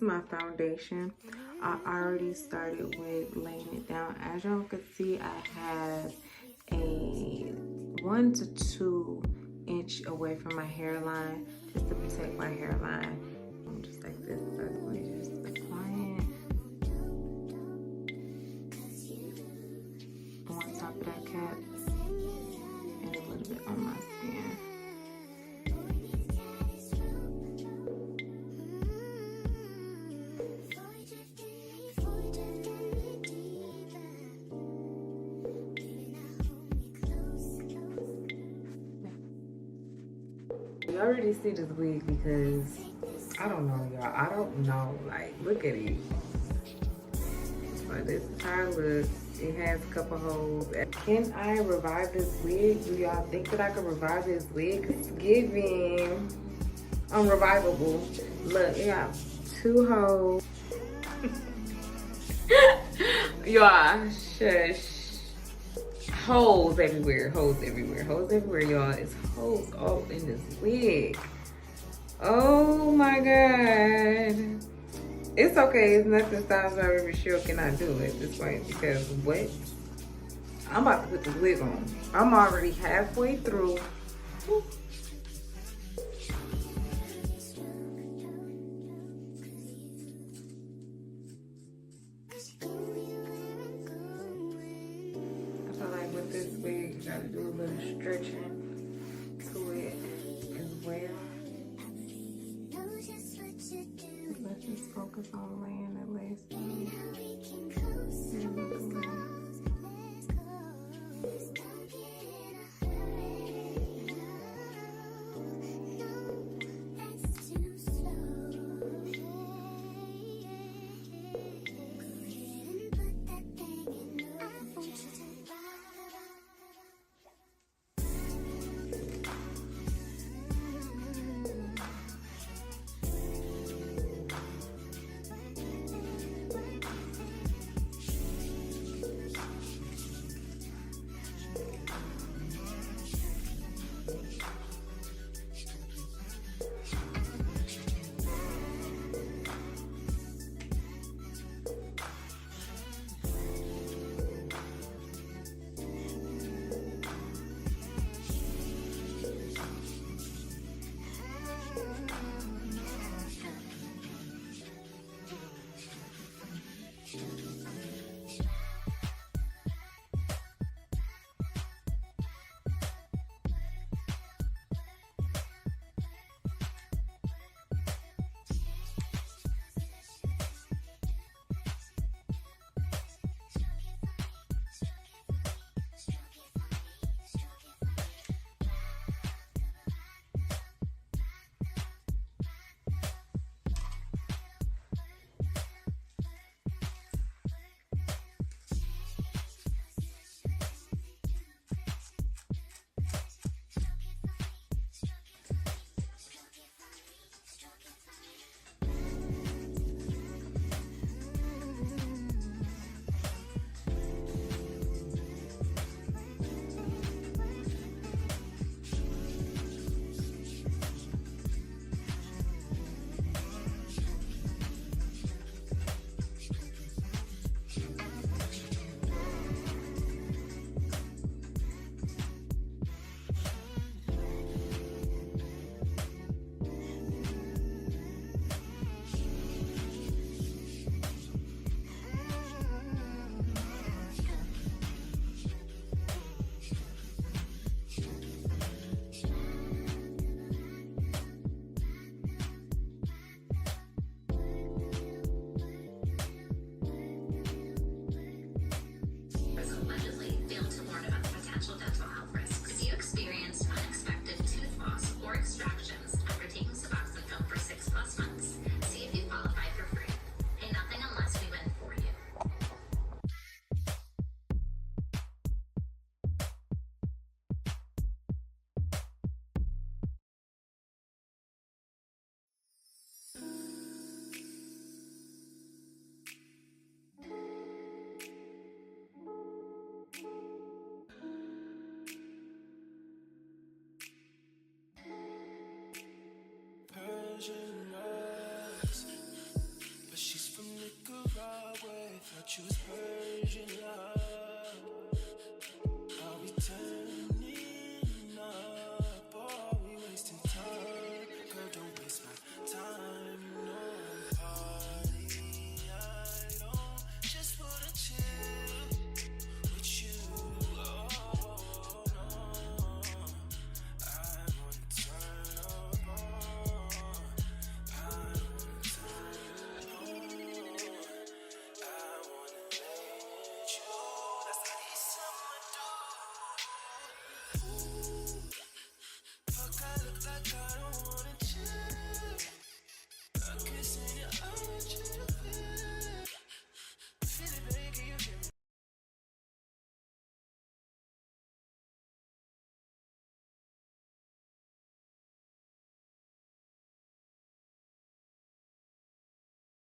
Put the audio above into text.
my foundation. I already started with laying it down. As y'all can see, I have a 1 to 2 inch away from my hairline just to protect my hairline. Just like this, basically just applying on top of that cap and a little bit on my skin. You already see this wig because I don't know, y'all. I don't know. Like, look at it. But this is how it looks. It has a couple holes. Can I revive this wig? Do y'all think that I can revive this wig? It's giving unrevivable. Look, it got 2 holes. Y'all, shush. Holes everywhere, holes everywhere, holes everywhere, y'all. It's holes all in this wig. Oh my God. It's okay. It's nothing Styles by Reerachelle cannot do at this point because what? I'm about to put this wig on. I'm already halfway through. This wig, you gotta do a little stretching to it as well. Let's just focus on laying the lace on. choose Persian love. I'll be turning